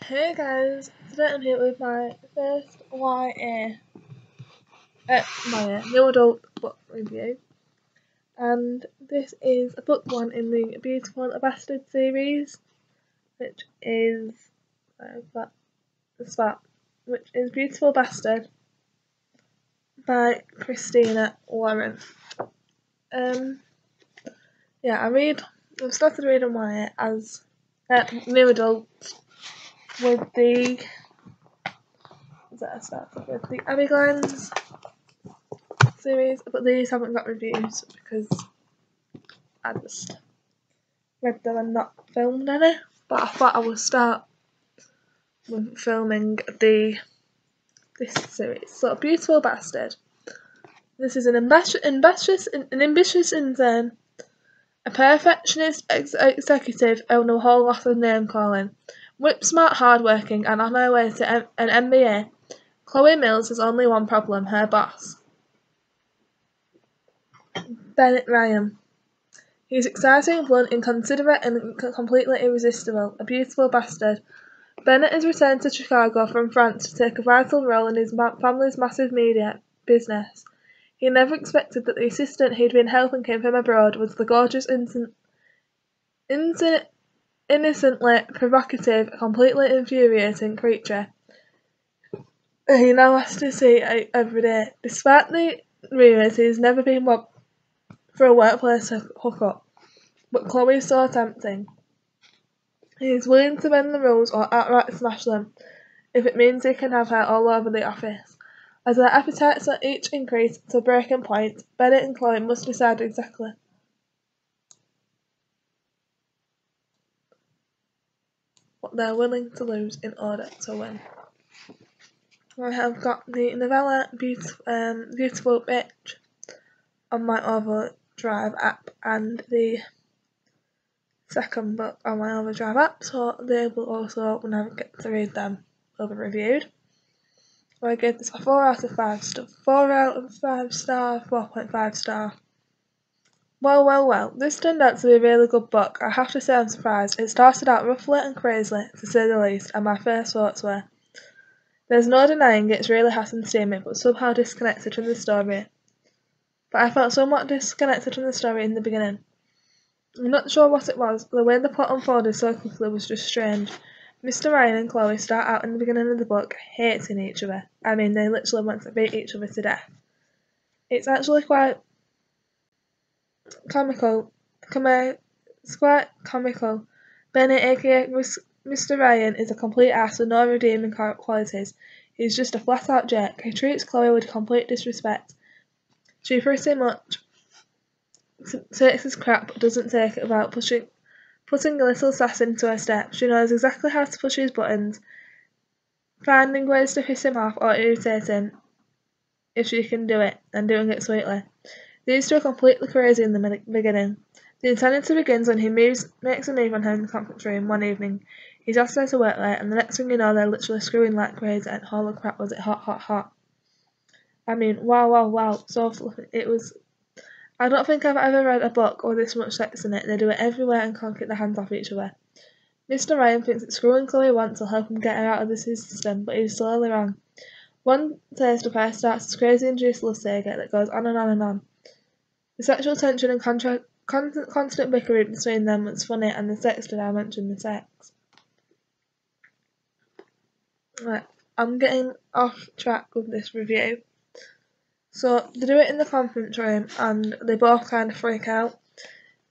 Hey guys, today I'm here with my first new adult book review, and this is a book one in the Beautiful Bastard series, which is which is Beautiful Bastard by Christina Lauren. I've started reading YA as new adult with the Abby Glines series, but these haven't got reviews because I just read them and not filmed any. But I thought I would start with filming this series. So, Beautiful Bastard. This is an ambitious intern, a perfectionist executive owner a whole lot of name calling, whip smart, hardworking, and on her way to an MBA. Chloe Mills has only one problem: her boss, Bennett Ryan. He's exciting, blunt, inconsiderate, and completely irresistible. A beautiful bastard. Bennett has returned to Chicago from France to take a vital role in his family's massive media business. He never expected that the assistant he'd been helping him from abroad was the gorgeous, innocently provocative, completely infuriating creature he now has to see every day. Despite the rumours, he's never been one for a workplace hookup, but Chloe's so tempting. He is willing to bend the rules or outright smash them, if it means he can have her all over the office. As their appetites are each increase to breaking point, Bennett and Chloe must decide exactly what they're willing to lose in order to win. I have got the novella Beautiful Bitch on my Overdrive app and the second book on my Overdrive app, so they will also, when I get to read them, will be reviewed. I gave this a 4 out of 5 star, 4.5 star. Well, this turned out to be a really good book. I have to say I'm surprised. It started out roughly and crazily, to say the least, and my first thoughts were, there's no denying it's really hot and steamy, but somehow disconnected from the story. But I felt somewhat disconnected from the story in the beginning. I'm not sure what it was, the way the plot unfolded so quickly was just strange. Mr. Ryan and Chloe start out in the beginning of the book hating each other. I mean, they literally want to beat each other to death. It's actually quite comical. It's quite comical. Bennett, aka Mr. Ryan, is a complete ass with no redeeming qualities. He's just a flat-out jerk. He treats Chloe with complete disrespect. She pretty much takes his crap but doesn't take it without putting a little sass into her step. She knows exactly how to push his buttons, finding ways to piss him off or irritate him if she can do it, and doing it sweetly. These two are completely crazy in the beginning. The insanity begins when he makes a move on her in the conference room one evening. He's asked her to work late, and the next thing you know, they're literally screwing like crazy, and holy crap, was it hot. I mean, wow, so fluffy. It was. I don't think I've ever read a book with this much sex in it. They do it everywhere and can't get their hands off each other. Mr. Ryan thinks that screwing Chloe once will help him get her out of his system, but he's slowly wrong. One taste of her starts this crazy induced love saga that goes on and on and on. The sexual tension and constant bickering between them was funny, and the sex, did I mention the sex? Right, I'm getting off track with this review. So, they do it in the conference room, and they both kind of freak out.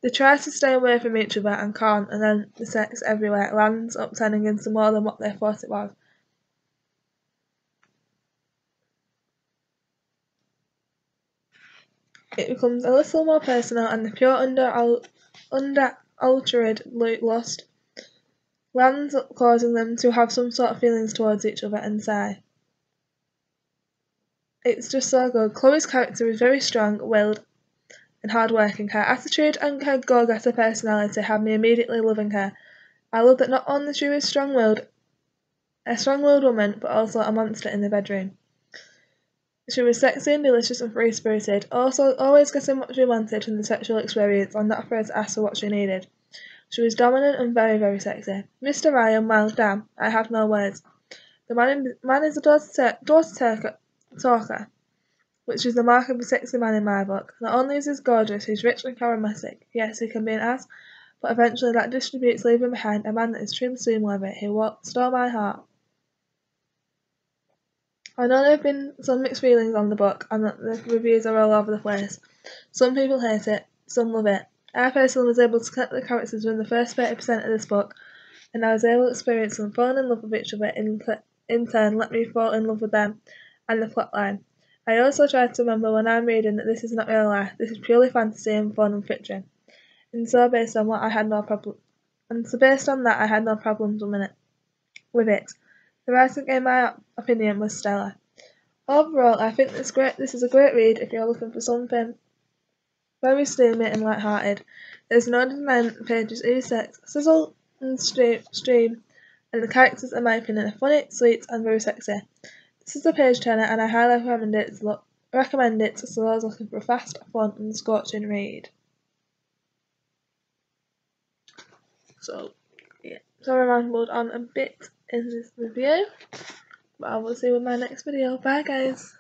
They try to stay away from each other and can't, and then the sex everywhere lands up turning into more than what they thought it was. It becomes a little more personal, and the pure unadulterated lust lands up causing them to have some sort of feelings towards each other and sigh. It's just so good. Chloe's character is very strong-willed and hard-working. Her attitude and her go-getter personality had me immediately loving her. I love that not only she was a strong-willed woman, but also a monster in the bedroom. She was sexy and delicious and free-spirited, also always getting what she wanted from the sexual experience and not afraid to ask for what she needed. She was dominant and very, very sexy. Mr. Ryan, well, damn, I have no words. The man is a daughter talker, which is the mark of a sexy man in my book. Not only is he gorgeous, he's rich and charismatic. Yes, he can be an ass, but eventually that distributes, leaving behind a man that is truly swoon-worthy, who stole my heart. I know there have been some mixed feelings on the book, and that the reviews are all over the place. Some people hate it, some love it. I personally was able to connect with the characters within the first 30% of this book, and I was able to experience them falling in love with each other, in turn let me fall in love with them, and the plotline. I also tried to remember when I'm reading that this is not real life, this is purely fantasy and fun and fiction. And so based on that I had no problems with it. The writing, in my opinion, was stellar. Overall, I think this is a great read if you're looking for something very steamy and light-hearted. There's no denying that the pages ooze sex, sizzle and stream, and the characters, in my opinion, are funny, sweet, and very sexy. This is a page turner, and I highly recommend it to those looking for a fast, fun, and scorching read. So, yeah, sorry I rambled on a bit in this review, but I will see you in my next video. Bye, guys!